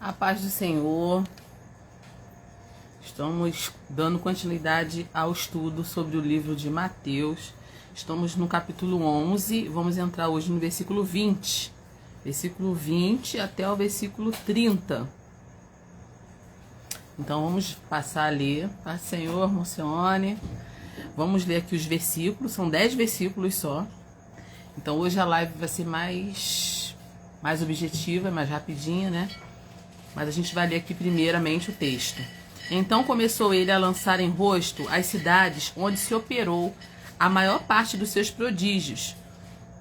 A paz do Senhor. Estamos dando continuidade ao estudo sobre o livro de Mateus. Estamos no capítulo 11, vamos entrar hoje no versículo 20. Versículo 20 até o versículo 30. Então vamos passar a ler. Paz do Senhor, Alcione. Vamos ler aqui os versículos, são 10 versículos só. Então hoje a live vai ser mais objetiva, mais rapidinha, né? Mas a gente vai ler aqui primeiramente o texto. Então começou ele a lançar em rosto as cidades onde se operou a maior parte dos seus prodígios,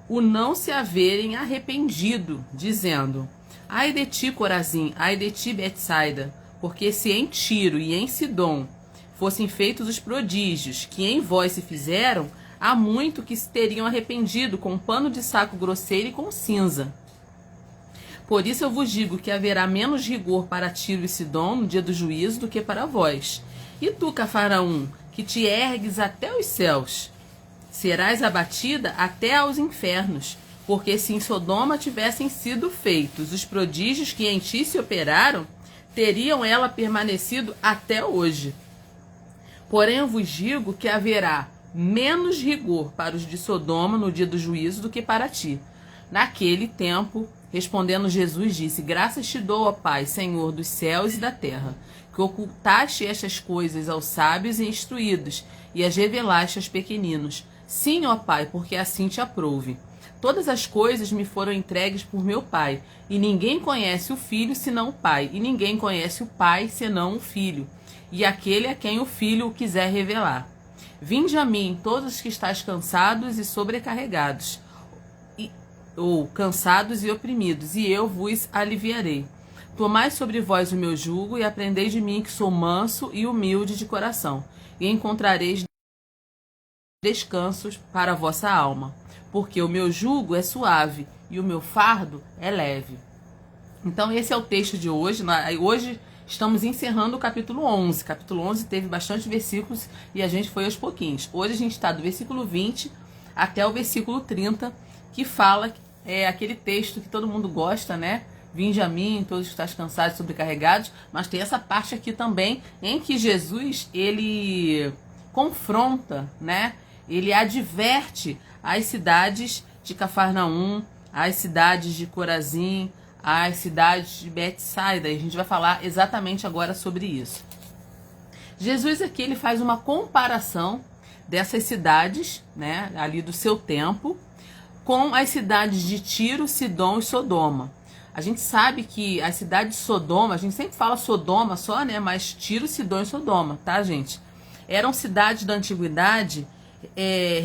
o não se haverem arrependido, dizendo: ai de ti, Corazim, ai de ti, Betsaida, porque se em Tiro e em Sidom fossem feitos os prodígios que em vós se fizeram, há muito que se teriam arrependido com pano de saco grosseiro e com cinza. Por isso eu vos digo que haverá menos rigor para Tiro e Sidom no dia do juízo do que para vós. E tu, Cafarnaum, que te ergues até os céus, serás abatida até aos infernos, porque se em Sodoma tivessem sido feitos os prodígios que em ti se operaram, teriam ela permanecido até hoje. Porém eu vos digo que haverá menos rigor para os de Sodoma no dia do juízo do que para ti. Naquele tempo, respondendo Jesus, disse: graças te dou, ó Pai, Senhor dos céus e da terra, que ocultaste estas coisas aos sábios e instruídos, e as revelaste aos pequeninos. Sim, ó Pai, porque assim te aprouve. Todas as coisas me foram entregues por meu Pai, e ninguém conhece o Filho senão o Pai, e ninguém conhece o Pai senão o Filho, e aquele a quem o Filho o quiser revelar. Vinde a mim, todos os que estáis cansados e sobrecarregados, ou cansados e oprimidos, e eu vos aliviarei. Tomai sobre vós o meu jugo e aprendei de mim, que sou manso e humilde de coração, e encontrareis descansos para a vossa alma, porque o meu jugo é suave e o meu fardo é leve. Então esse é o texto de hoje. Hoje estamos encerrando o capítulo 11. Capítulo 11 teve bastante versículos e a gente foi aos pouquinhos. Hoje a gente está do versículo 20 até o versículo 30, que fala, aquele texto que todo mundo gosta, né? Vinde a mim, todos que estáis cansados e sobrecarregados. Mas tem essa parte aqui também em que Jesus, ele confronta, né? Ele adverte as cidades de Cafarnaum, as cidades de Corazim, as cidades de Betsaida. E a gente vai falar exatamente agora sobre isso. Jesus aqui ele faz uma comparação dessas cidades, né, ali do seu tempo, com as cidades de Tiro, Sidom e Sodoma. A gente sabe que a cidade de Sodoma, a gente sempre fala Sodoma só, né, mas Tiro, Sidom e Sodoma, tá, gente? Eram cidades da antiguidade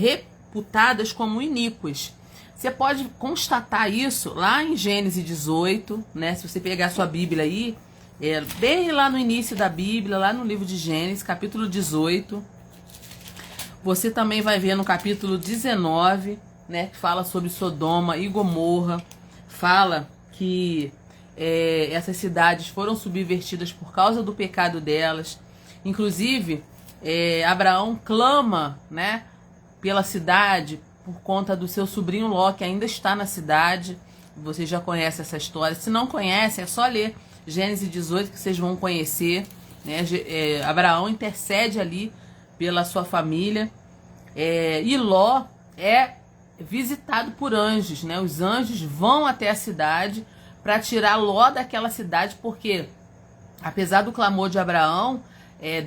reputadas como iníquas. Você pode constatar isso lá em Gênesis 18, né? Se você pegar a sua Bíblia aí, bem lá no início da Bíblia, lá no livro de Gênesis, capítulo 18. Você também vai ver no capítulo 19, né? Que fala sobre Sodoma e Gomorra. Fala que essas cidades foram subvertidas por causa do pecado delas. Inclusive, Abraão clama, né, pela cidade por conta do seu sobrinho Ló, que ainda está na cidade. Vocês já conhecem essa história. Se não conhecem, é só ler Gênesis 18 que vocês vão conhecer, né? Abraão intercede ali pela sua família, e Ló é visitado por anjos, né? Os anjos vão até a cidade para tirar Ló daquela cidade, porque apesar do clamor de Abraão,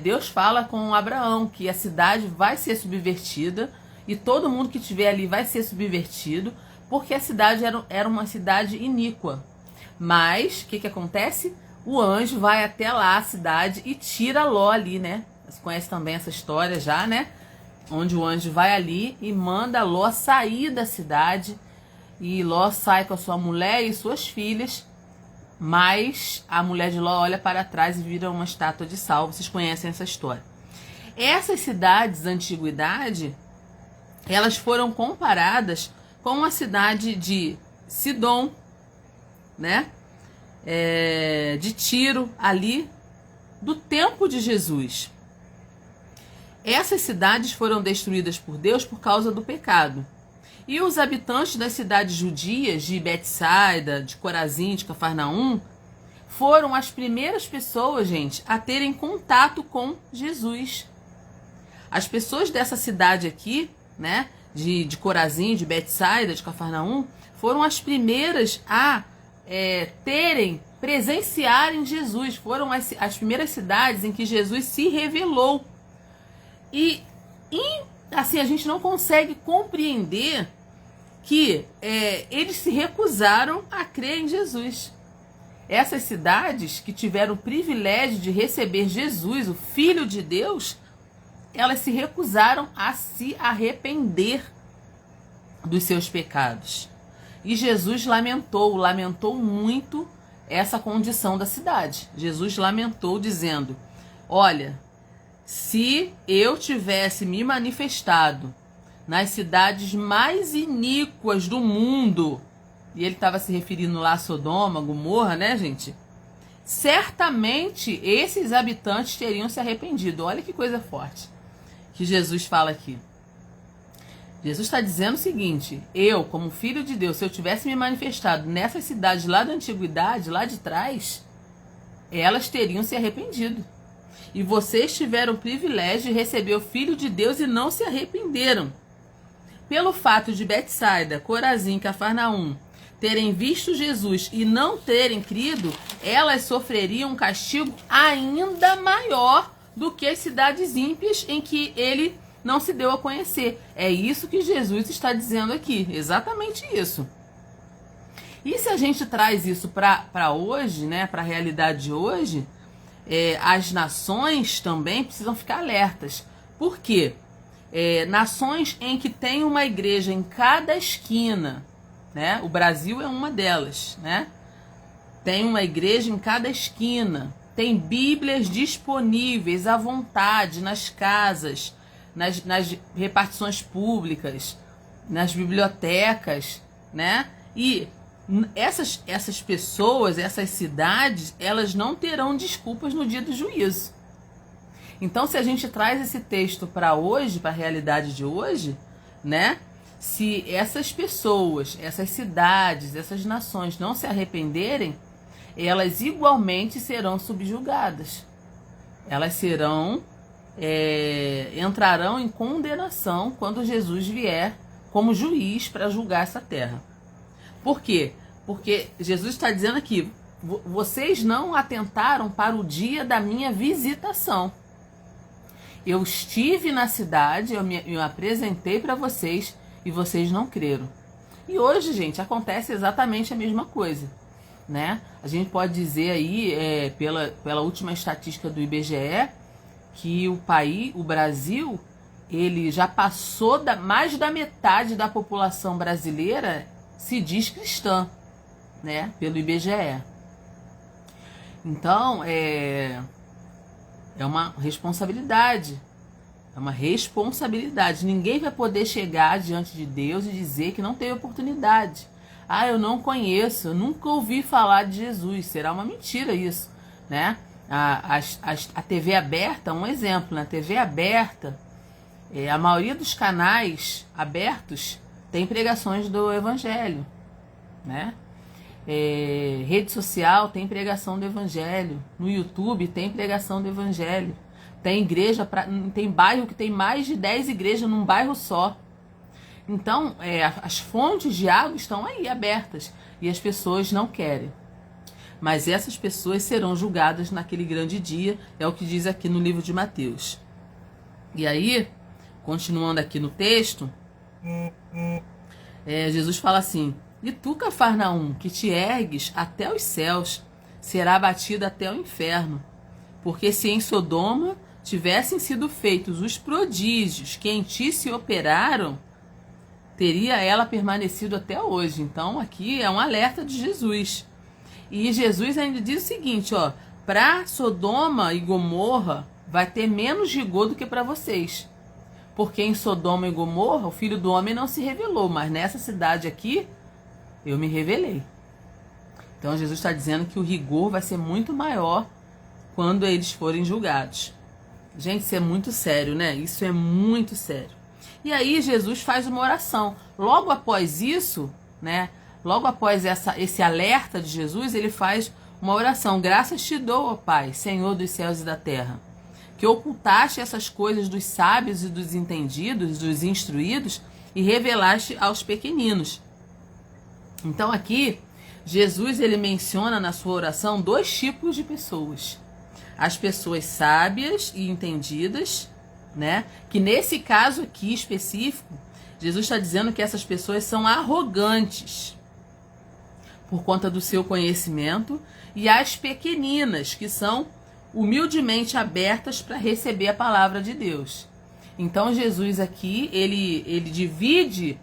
Deus fala com Abraão que a cidade vai ser subvertida e todo mundo que estiver ali vai ser subvertido, porque a cidade era uma cidade iníqua. Mas o que acontece? O anjo vai até lá a cidade e tira Ló ali, né? Você conhece também essa história já, né? Onde o anjo vai ali e manda Ló sair da cidade, e Ló sai com a sua mulher e suas filhas. Mas a mulher de Ló olha para trás e vira uma estátua de sal. Vocês conhecem essa história. Essas cidades da antiguidade, elas foram comparadas com a cidade de Sidom, né? De Tiro, ali do tempo de Jesus. Essas cidades foram destruídas por Deus por causa do pecado. E os habitantes das cidades judias de Betsaida, de Corazim, de Cafarnaum, foram as primeiras pessoas, gente, a terem contato com Jesus. As pessoas dessa cidade aqui, né, de Corazim, de Betsaida, de Cafarnaum, foram as primeiras a presenciarem Jesus. Foram as primeiras cidades em que Jesus se revelou. E assim, a gente não consegue compreender que eles se recusaram a crer em Jesus. Essas cidades que tiveram o privilégio de receber Jesus, o Filho de Deus, elas se recusaram a se arrepender dos seus pecados. E Jesus lamentou muito essa condição da cidade. Jesus lamentou dizendo: olha, se eu tivesse me manifestado nas cidades mais iníquas do mundo, e ele estava se referindo lá a Sodoma, Gomorra, né, gente? Certamente esses habitantes teriam se arrependido. Olha que coisa forte que Jesus fala aqui. Jesus está dizendo o seguinte: eu, como filho de Deus, se eu tivesse me manifestado nessas cidades lá da antiguidade, lá de trás, elas teriam se arrependido. E vocês tiveram o privilégio de receber o Filho de Deus e não se arrependeram. Pelo fato de Betsaida, Corazim, Cafarnaum terem visto Jesus e não terem crido, elas sofreriam um castigo ainda maior do que as cidades ímpias em que ele não se deu a conhecer. É isso que Jesus está dizendo aqui, exatamente isso. E se a gente traz isso para hoje, né, para a realidade de hoje, as nações também precisam ficar alertas. Por quê? Nações em que tem uma igreja em cada esquina, né? O Brasil é uma delas, né? Tem uma igreja em cada esquina, tem Bíblias disponíveis à vontade nas casas, nas repartições públicas, nas bibliotecas, né? E essas pessoas, essas cidades, elas não terão desculpas no dia do juízo. Então, se a gente traz esse texto para hoje, para a realidade de hoje, né? Se essas pessoas, essas cidades, essas nações não se arrependerem, elas igualmente serão subjugadas. Elas entrarão em condenação quando Jesus vier como juiz para julgar essa terra. Por quê? Porque Jesus está dizendo aqui: vocês não atentaram para o dia da minha visitação. Eu estive na cidade, eu me apresentei para vocês e vocês não creram. E hoje, gente, acontece exatamente a mesma coisa, né? A gente pode dizer aí, pela última estatística do IBGE, que o Brasil, ele já passou mais da metade da população brasileira se diz cristã, né? Pelo IBGE. Então, é uma responsabilidade. É uma responsabilidade. Ninguém vai poder chegar diante de Deus e dizer que não teve oportunidade. Ah, eu não conheço, eu nunca ouvi falar de Jesus. Será uma mentira isso, né? A TV aberta, um exemplo, na TV aberta, a maioria dos canais abertos tem pregações do Evangelho, né? Rede social tem pregação do Evangelho, no YouTube tem pregação do Evangelho, tem igreja, tem bairro que tem mais de 10 igrejas num bairro só. Então, as fontes de água estão aí abertas e as pessoas não querem. Mas essas pessoas serão julgadas naquele grande dia, é o que diz aqui no livro de Mateus. E aí, continuando aqui no texto, Jesus fala assim: e tu, Cafarnaum, que te ergues até os céus, será abatida até o inferno. Porque se em Sodoma tivessem sido feitos os prodígios que em ti se operaram, teria ela permanecido até hoje. Então aqui é um alerta de Jesus. E Jesus ainda diz o seguinte, ó: para Sodoma e Gomorra vai ter menos rigor do que para vocês. Porque em Sodoma e Gomorra o Filho do Homem não se revelou, mas nessa cidade aqui eu me revelei. Então Jesus está dizendo que o rigor vai ser muito maior quando eles forem julgados. Gente, isso é muito sério, né? Isso é muito sério. E aí Jesus faz uma oração. Logo após isso, né? Logo após esse alerta de Jesus, ele faz uma oração. Graças te dou, ó Pai, Senhor dos céus e da terra, que ocultaste essas coisas dos sábios e dos entendidos, dos instruídos, e revelaste aos pequeninos. Então aqui, Jesus ele menciona na sua oração 2 tipos de pessoas. As pessoas sábias e entendidas, né? Que nesse caso aqui específico, Jesus está dizendo que essas pessoas são arrogantes por conta do seu conhecimento, e as pequeninas, que são humildemente abertas para receber a palavra de Deus. Então Jesus aqui, ele divide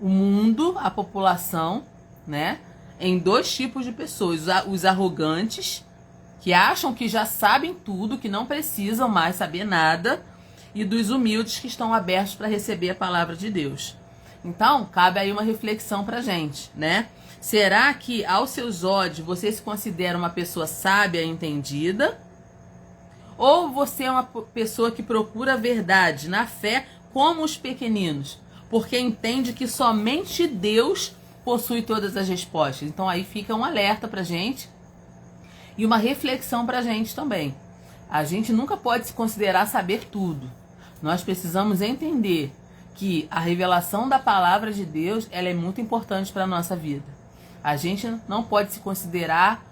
o mundo, a população, né, em 2 tipos de pessoas. Os arrogantes, que acham que já sabem tudo, que não precisam mais saber nada, e dos humildes que estão abertos para receber a palavra de Deus. Então, cabe aí uma reflexão pra gente, né? Será que, aos seus olhos, você se considera uma pessoa sábia e entendida? Ou você é uma pessoa que procura a verdade na fé como os pequeninos? Porque entende que somente Deus possui todas as respostas. Então aí fica um alerta pra gente e uma reflexão pra gente também. A gente nunca pode se considerar saber tudo. Nós precisamos entender que a revelação da palavra de Deus, ela é muito importante para a nossa vida. A gente não pode se considerar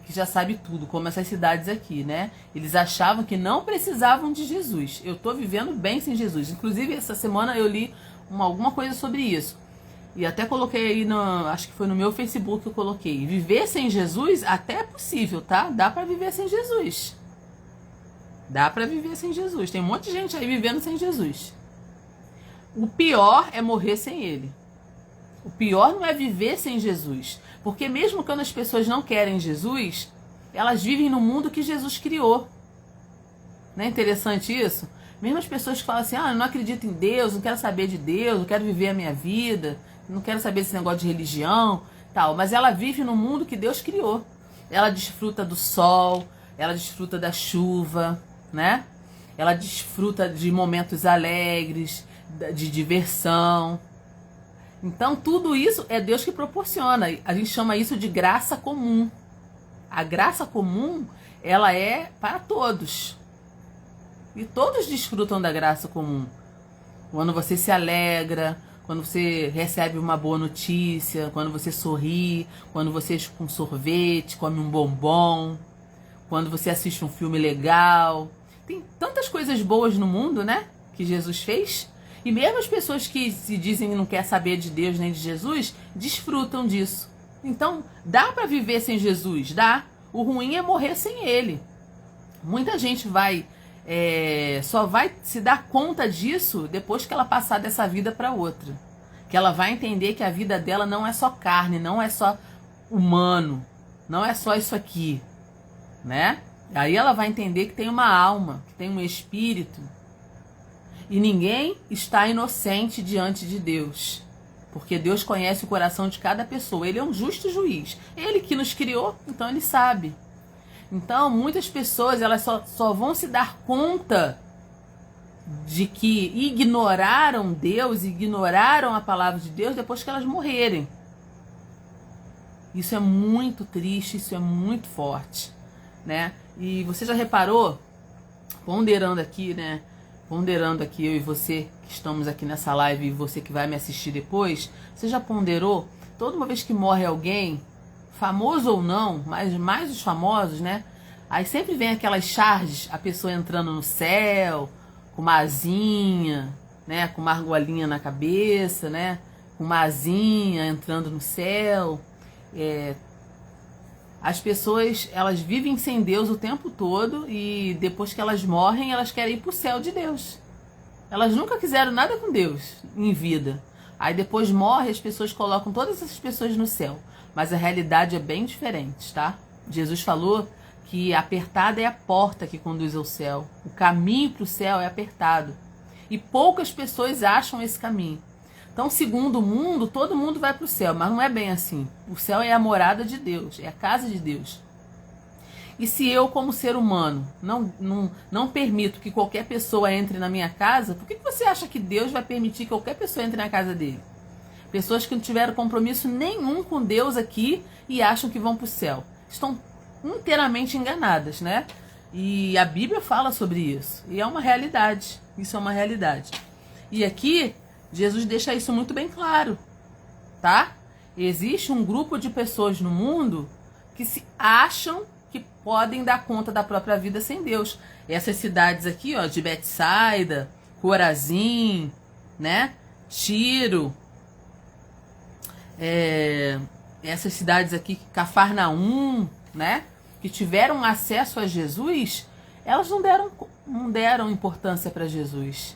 que já sabe tudo, como essas cidades aqui, né? Eles achavam que não precisavam de Jesus. Eu estou vivendo bem sem Jesus. Inclusive, essa semana eu li alguma coisa sobre isso. E até coloquei aí, acho que foi no meu Facebook que eu coloquei. Viver sem Jesus até é possível, tá? Dá para viver sem Jesus. Dá para viver sem Jesus. Tem um monte de gente aí vivendo sem Jesus. O pior é morrer sem ele. O pior não é viver sem Jesus. Porque mesmo quando as pessoas não querem Jesus, elas vivem no mundo que Jesus criou. Não é interessante isso? Mesmo as pessoas que falam assim, eu não acredito em Deus, não quero saber de Deus, não quero viver a minha vida, não quero saber desse negócio de religião, tal. Mas ela vive no mundo que Deus criou. Ela desfruta do sol, ela desfruta da chuva, né? Ela desfruta de momentos alegres, de diversão. Então tudo isso é Deus que proporciona. A gente chama isso de graça comum. A graça comum, ela é para todos. E todos desfrutam da graça comum. Quando você se alegra, quando você recebe uma boa notícia, quando você sorri, quando você com um sorvete, come um bombom, quando você assiste um filme legal. Tem tantas coisas boas no mundo, né? Que Jesus fez. E mesmo as pessoas que se dizem que não quer saber de Deus nem de Jesus, desfrutam disso. Então, dá para viver sem Jesus? Dá. O ruim é morrer sem ele. Muita gente só vai se dar conta disso depois que ela passar dessa vida para outra. Que ela vai entender que a vida dela não é só carne, não é só humano, não é só isso aqui, né? Aí ela vai entender que tem uma alma, que tem um espírito. E ninguém está inocente diante de Deus. Porque Deus conhece o coração de cada pessoa. Ele é um justo juiz. Ele que nos criou, então ele sabe. Então, muitas pessoas elas só vão se dar conta de que ignoraram Deus, ignoraram a palavra de Deus depois que elas morrerem. Isso é muito triste, isso é muito forte, né? E você já reparou, ponderando aqui, né? Ponderando aqui eu e você que estamos aqui nessa live e você que vai me assistir depois, você já ponderou? Toda uma vez que morre alguém, famoso ou não, mas mais os famosos, né? Aí sempre vem aquelas charges, a pessoa entrando no céu, com uma asinha, né? Com uma argolinha na cabeça, né? Com uma asinha entrando no céu. As pessoas, elas vivem sem Deus o tempo todo e depois que elas morrem, elas querem ir pro céu de Deus. Elas nunca quiseram nada com Deus em vida. Aí depois morre, as pessoas colocam todas essas pessoas no céu. Mas a realidade é bem diferente, tá? Jesus falou que apertada é a porta que conduz ao céu. O caminho para o céu é apertado. E poucas pessoas acham esse caminho. Então, segundo o mundo, todo mundo vai para o céu, mas não é bem assim. O céu é a morada de Deus, é a casa de Deus. E se eu, como ser humano, não permito que qualquer pessoa entre na minha casa, por que você acha que Deus vai permitir que qualquer pessoa entre na casa dele? Pessoas que não tiveram compromisso nenhum com Deus aqui e acham que vão para o céu. Estão inteiramente enganadas, né? E a Bíblia fala sobre isso. E é uma realidade. Isso é uma realidade. E aqui, Jesus deixa isso muito bem claro, tá? Existe um grupo de pessoas no mundo que se acham que podem dar conta da própria vida sem Deus. Essas cidades aqui, ó, de Betsaida, Corazim, né? Tiro, essas cidades aqui, Cafarnaum, né? Que tiveram acesso a Jesus, elas não deram importância para Jesus.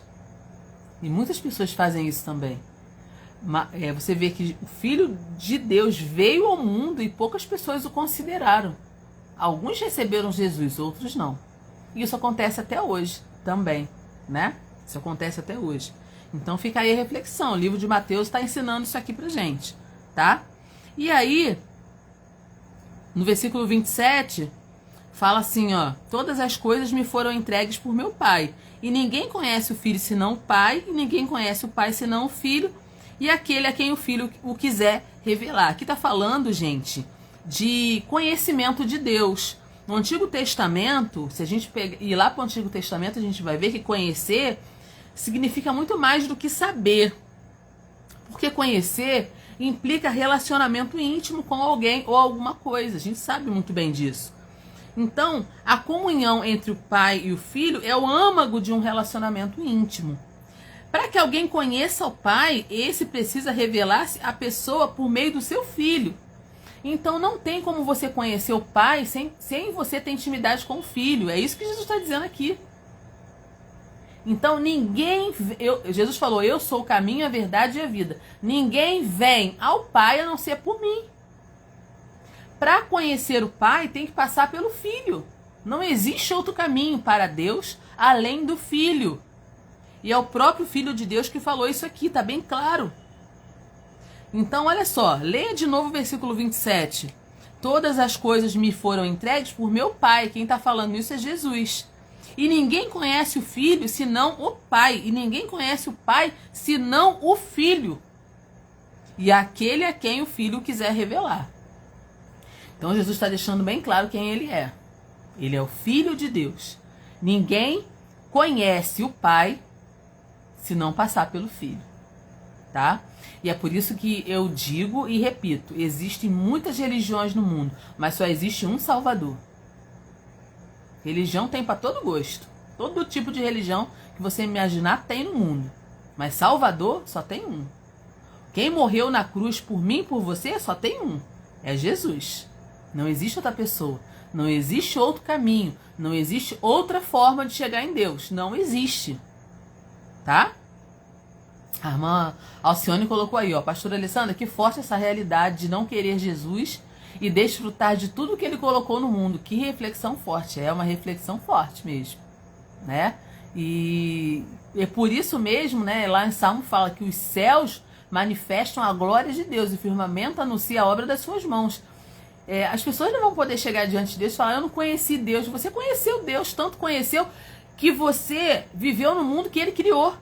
E muitas pessoas fazem isso também. Você vê que o Filho de Deus veio ao mundo e poucas pessoas o consideraram. Alguns receberam Jesus, outros não. E isso acontece até hoje também, né? Isso acontece até hoje. Então fica aí a reflexão. O livro de Mateus está ensinando isso aqui pra gente, tá? E aí, no versículo 27, fala assim, ó: todas as coisas me foram entregues por meu Pai. E ninguém conhece o Filho senão o Pai, e ninguém conhece o Pai senão o Filho, e aquele a quem o Filho o quiser revelar. Aqui está falando, gente, de conhecimento de Deus. No Antigo Testamento, se a gente ir lá para o Antigo Testamento, a gente vai ver que conhecer significa muito mais do que saber. Porque conhecer implica relacionamento íntimo com alguém ou alguma coisa. A gente sabe muito bem disso. Então, a comunhão entre o pai e o filho é o âmago de um relacionamento íntimo. Para que alguém conheça o pai, esse precisa revelar-se à pessoa por meio do seu filho. Então, não tem como você conhecer o pai sem você ter intimidade com o filho. É isso que Jesus está dizendo aqui. Então, Jesus falou: eu sou o caminho, a verdade e a vida. Ninguém vem ao pai a não ser por mim. Para conhecer o Pai, tem que passar pelo Filho. Não existe outro caminho para Deus além do Filho. E é o próprio Filho de Deus que falou isso aqui, tá bem claro. Então, olha só, leia de novo o versículo 27. Todas as coisas me foram entregues por meu Pai. Quem está falando isso é Jesus. E ninguém conhece o Filho senão o Pai. E ninguém conhece o Pai senão o Filho. E aquele a quem o Filho quiser revelar. Então Jesus está deixando bem claro quem ele é. Ele é o Filho de Deus. Ninguém conhece o Pai se não passar pelo Filho. Tá? E é por isso que eu digo e repito, existem muitas religiões no mundo, mas só existe um Salvador. Religião tem para todo gosto. Todo tipo de religião que você imaginar tem no mundo. Mas Salvador só tem um. Quem morreu na cruz por mim e por você só tem um. É Jesus. Não existe outra pessoa, não existe outro caminho, não existe outra forma de chegar em Deus, não existe, tá? A irmã Alcione colocou aí, ó: pastora Alessandra, que forte essa realidade de não querer Jesus e desfrutar de tudo que ele colocou no mundo. Que reflexão forte, é uma reflexão forte mesmo, né? E é por isso mesmo, né, lá em Salmo fala que os céus manifestam a glória de Deus e o firmamento anuncia a obra das suas mãos. As pessoas não vão poder chegar diante de Deus e falar: eu não conheci Deus. Você conheceu Deus, tanto conheceu que você viveu no mundo que ele criou.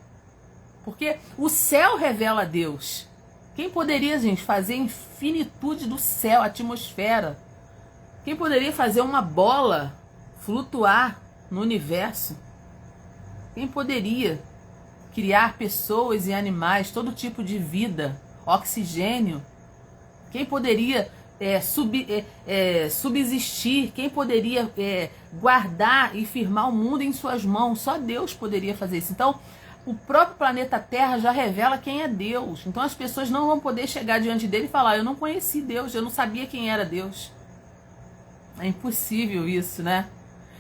Porque o céu revela Deus. Quem poderia, gente, fazer a infinitude do céu, a atmosfera? Quem poderia fazer uma bola flutuar no universo? Quem poderia criar pessoas e animais, todo tipo de vida, oxigênio? Quem poderia subsistir? Quem poderia guardar e firmar o mundo em suas mãos? Só Deus poderia fazer isso. Então, o próprio planeta Terra já revela quem é Deus. Então, as pessoas não vão poder chegar diante dele e falar: eu não conheci Deus, eu não sabia quem era Deus. É impossível isso, né?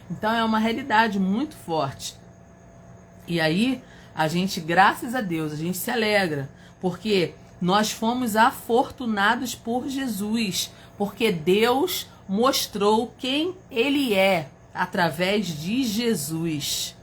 Então, é uma realidade muito forte. E aí, a gente, graças a Deus, a gente se alegra, porque nós fomos afortunados por Jesus, porque Deus mostrou quem ele é através de Jesus.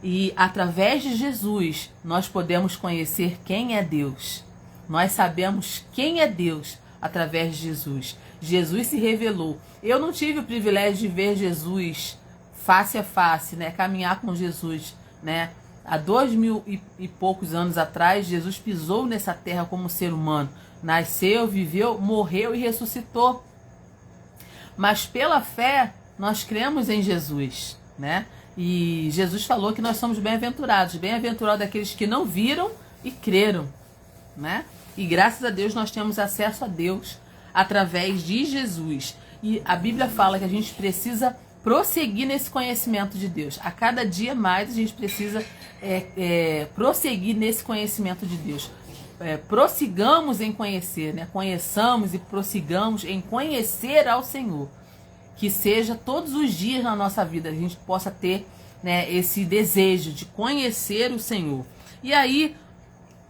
E através de Jesus nós podemos conhecer quem é Deus. Nós sabemos quem é Deus através de Jesus. Jesus se revelou. Eu não tive o privilégio de ver Jesus face a face, né? Caminhar com Jesus, né? Há 2000 e poucos anos atrás, Jesus pisou nessa terra como ser humano. Nasceu, viveu, morreu e ressuscitou. mas pela fé nós cremos em Jesus, né? E Jesus falou que nós somos bem-aventurados. Bem-aventurados daqueles que não viram e creram, né? E graças a Deus nós temos acesso a Deus através de Jesus. E a Bíblia fala que a gente precisa prosseguir nesse conhecimento de Deus. A cada dia mais a gente precisa prosseguir nesse conhecimento de Deus. Prossigamos em conhecer, né? Conheçamos e prossigamos em conhecer ao Senhor. Que seja todos os dias na nossa vida, a gente possa ter, né, esse desejo de conhecer o Senhor. E aí,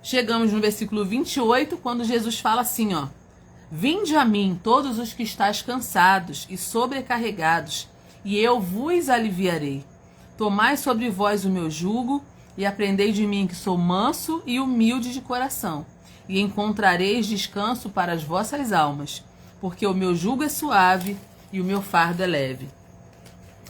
chegamos no versículo 28, quando Jesus fala assim, ó: Vinde a mim, todos os que estáis cansados e sobrecarregados, e eu vos aliviarei. Tomai sobre vós o meu jugo, e aprendei de mim, que sou manso e humilde de coração, e encontrareis descanso para as vossas almas, porque o meu jugo é suave e o meu fardo é leve.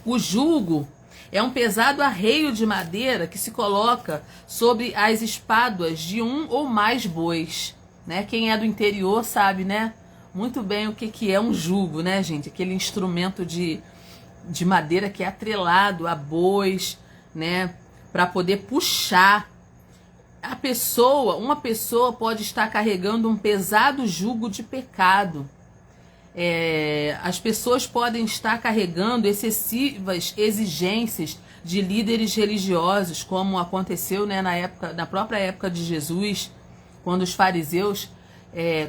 O jugo é um pesado arreio de madeira que se coloca sobre as espáduas de um ou mais bois, né? Quem é do interior sabe, né, muito bem o que é um jugo, né, gente? Aquele instrumento de madeira que é atrelado a bois, né, para poder puxar. Uma pessoa pode estar carregando um pesado jugo de pecado. As pessoas podem estar carregando excessivas exigências de líderes religiosos, como aconteceu, né, na própria época de Jesus, quando os fariseus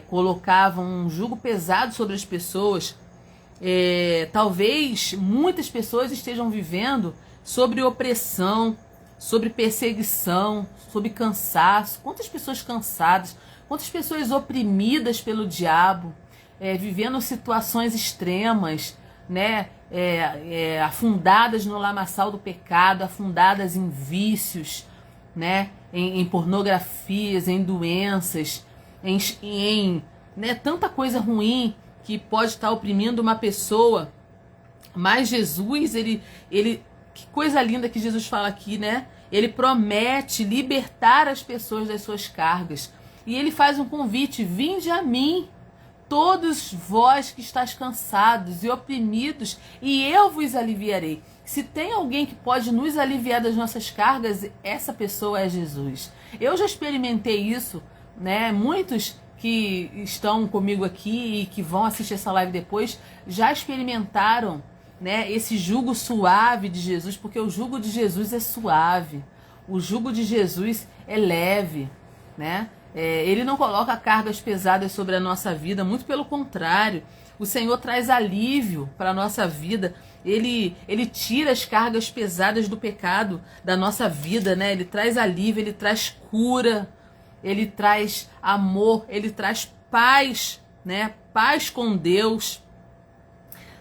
colocavam um jugo pesado sobre as pessoas. Talvez muitas pessoas estejam vivendo sobre opressão, sobre perseguição, sobre cansaço. Quantas pessoas cansadas, quantas pessoas oprimidas pelo diabo, vivendo situações extremas, né? Afundadas no lamaçal do pecado, afundadas em vícios, né? Em pornografias, em doenças, né? Tanta coisa ruim que pode estar oprimindo uma pessoa. Mas Jesus, que coisa linda que Jesus fala aqui, né? Ele promete libertar as pessoas das suas cargas. E ele faz um convite: vinde a mim, todos vós que estáis cansados e oprimidos, e eu vos aliviarei. Se tem alguém que pode nos aliviar das nossas cargas, essa pessoa é Jesus. Eu já experimentei isso, né? Muitos que estão comigo aqui e que vão assistir essa live depois já experimentaram, né, esse jugo suave de Jesus, porque o jugo de Jesus é suave, o jugo de Jesus é leve, né? Ele não coloca cargas pesadas sobre a nossa vida, muito pelo contrário. O Senhor traz alívio para a nossa vida. Ele tira as cargas pesadas do pecado da nossa vida, né? Ele traz alívio, ele traz cura, ele traz amor, ele traz paz, né? Paz com Deus.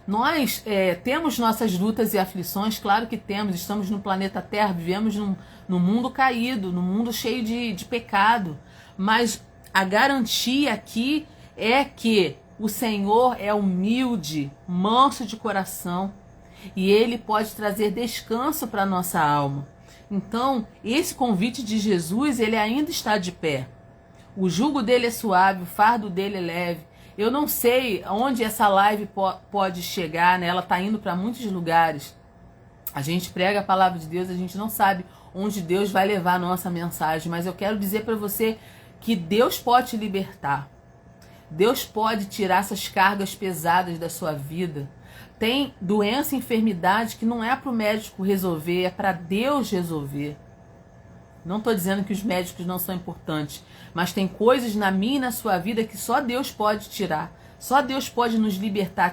Nós temos nossas lutas e aflições, claro que temos. Estamos no planeta Terra, vivemos num mundo caído, num mundo cheio de pecado. Mas a garantia aqui é que o Senhor é humilde, manso de coração, e Ele pode trazer descanso para a nossa alma. Então, esse convite de Jesus, ele ainda está de pé. O jugo dele é suave, o fardo dele é leve. Eu não sei onde essa live pode chegar, né? Ela está indo para muitos lugares. A gente prega a palavra de Deus, a gente não sabe onde Deus vai levar a nossa mensagem, mas eu quero dizer para você que Deus pode te libertar. Deus pode tirar essas cargas pesadas da sua vida. Tem doença e enfermidade que não é para o médico resolver, é para Deus resolver. Não estou dizendo que os médicos não são importantes, mas tem coisas na minha e na sua vida que só Deus pode tirar. Só Deus pode nos libertar,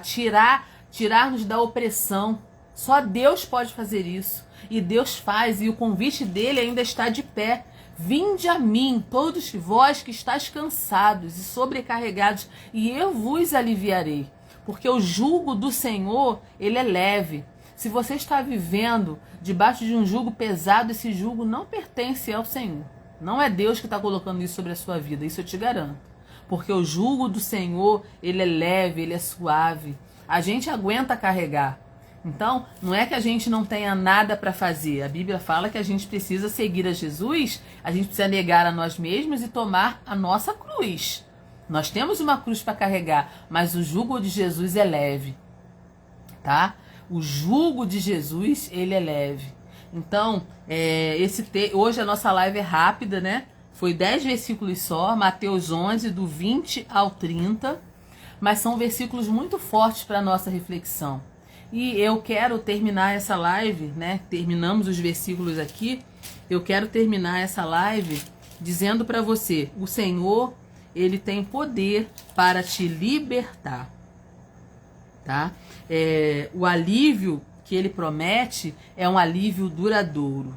tirar-nos da opressão. Só Deus pode fazer isso. E Deus faz, e o convite dele ainda está de pé. Vinde a mim, todos vós que estáis cansados e sobrecarregados, e eu vos aliviarei. Porque o jugo do Senhor, ele é leve. Se você está vivendo debaixo de um jugo pesado, esse jugo não pertence ao Senhor. Não é Deus que está colocando isso sobre a sua vida, isso eu te garanto. Porque o jugo do Senhor, ele é leve, ele é suave. A gente aguenta carregar. Então, não é que a gente não tenha nada para fazer. A Bíblia fala que a gente precisa seguir a Jesus, a gente precisa negar a nós mesmos e tomar a nossa cruz. Nós temos uma cruz para carregar, mas o jugo de Jesus é leve. tá? O jugo de Jesus, ele é leve. Então, hoje a nossa live é rápida, né? Foi 10 versículos só, Mateus 11, do 20 ao 30. Mas são versículos muito fortes para a nossa reflexão. E eu quero terminar essa live, né? Terminamos os versículos aqui. Eu quero terminar essa live dizendo para você, o Senhor, ele tem poder para te libertar, tá? O alívio que ele promete é um alívio duradouro,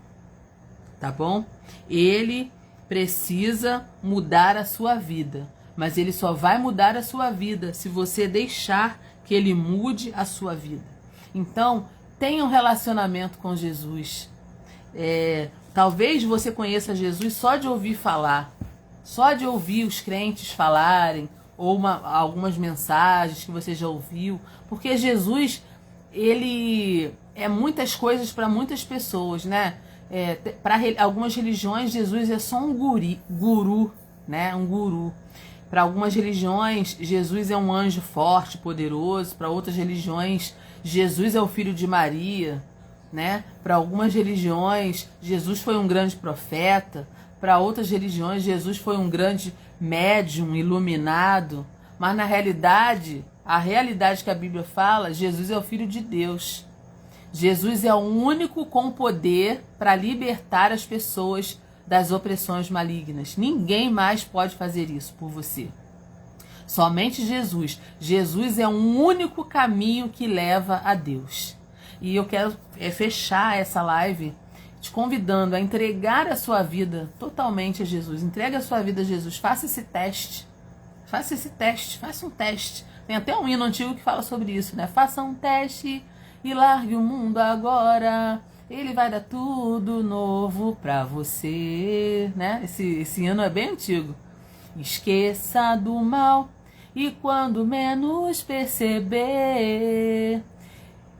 tá bom? Ele precisa mudar a sua vida, mas ele só vai mudar a sua vida se você deixar que ele mude a sua vida. Então, tenha um relacionamento com Jesus. Talvez você conheça Jesus só de ouvir falar, só de ouvir os crentes falarem, ou algumas mensagens que você já ouviu, porque Jesus, ele é muitas coisas para muitas pessoas, né? Para algumas religiões, Jesus é só um guru, né? Um guru. Para algumas religiões, Jesus é um anjo forte, poderoso. Para outras religiões, Jesus é o filho de Maria, né? Para algumas religiões, Jesus foi um grande profeta. Para outras religiões, Jesus foi um grande médium, iluminado. Mas na realidade, a realidade que a Bíblia fala, Jesus é o Filho de Deus. Jesus é o único com poder para libertar as pessoas das opressões malignas. Ninguém mais pode fazer isso por você. Somente Jesus. Jesus é um único caminho que leva a Deus. E eu quero fechar essa live te convidando a entregar a sua vida totalmente a Jesus. Entregue a sua vida a Jesus. Faça esse teste. Faça esse teste. Faça um teste. Tem até um hino antigo que fala sobre isso, né? Faça um teste e largue o mundo agora. Ele vai dar tudo novo pra você, né? Esse hino é bem antigo. Esqueça do mal e quando menos perceber,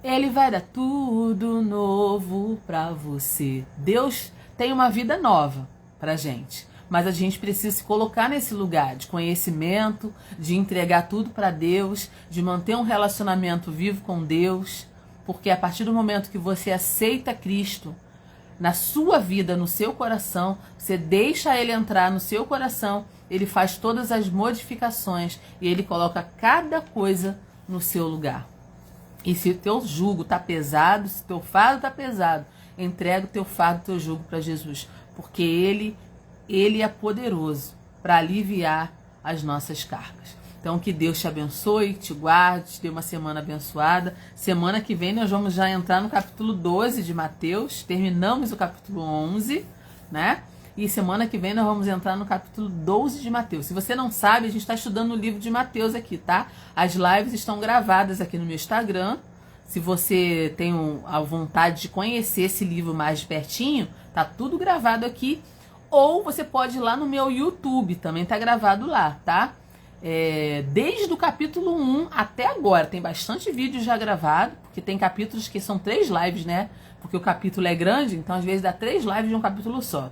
ele vai dar tudo novo pra você. Deus tem uma vida nova pra gente, mas a gente precisa se colocar nesse lugar de conhecimento, de entregar tudo pra Deus, de manter um relacionamento vivo com Deus, porque a partir do momento que você aceita Cristo na sua vida, no seu coração, você deixa ele entrar no seu coração, ele faz todas as modificações e ele coloca cada coisa no seu lugar. E se o teu jugo está pesado, se o teu fardo está pesado, entrega o teu fardo, o teu jugo para Jesus, porque ele é poderoso para aliviar as nossas cargas. Então, que Deus te abençoe, te guarde, te dê uma semana abençoada. Semana que vem nós vamos já entrar no capítulo 12 de Mateus. Terminamos o capítulo 11, né? E semana que vem nós vamos entrar no capítulo 12 de Mateus. Se você não sabe, a gente está estudando o livro de Mateus aqui, tá? As lives estão gravadas aqui no meu Instagram. Se você tem a vontade de conhecer esse livro mais de pertinho, tá tudo gravado aqui. Ou você pode ir lá no meu YouTube, também tá gravado lá, tá? Desde o capítulo 1 até agora, tem bastante vídeo já gravado, porque tem capítulos que são 3 lives, né? Porque o capítulo é grande, então às vezes dá 3 lives de um capítulo só.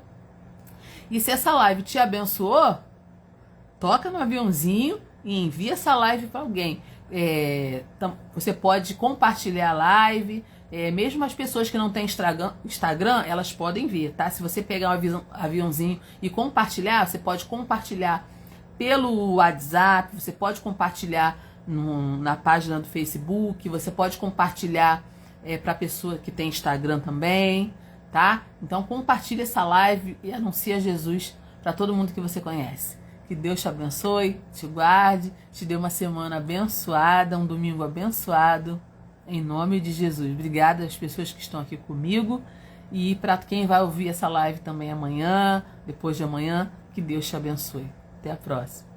E se essa live te abençoou, toca no aviãozinho e envia essa live para alguém. Você pode compartilhar a live, mesmo as pessoas que não têm Instagram, elas podem ver, tá? Se você pegar um aviãozinho e compartilhar, você pode compartilhar pelo WhatsApp, você pode compartilhar na página do Facebook, você pode compartilhar para pessoa que tem Instagram também, tá? Então compartilha essa live e anuncia Jesus para todo mundo que você conhece. Que Deus te abençoe, te guarde, te dê uma semana abençoada, um domingo abençoado, em nome de Jesus. Obrigada às pessoas que estão aqui comigo e para quem vai ouvir essa live também amanhã, depois de amanhã, que Deus te abençoe. Até a próxima.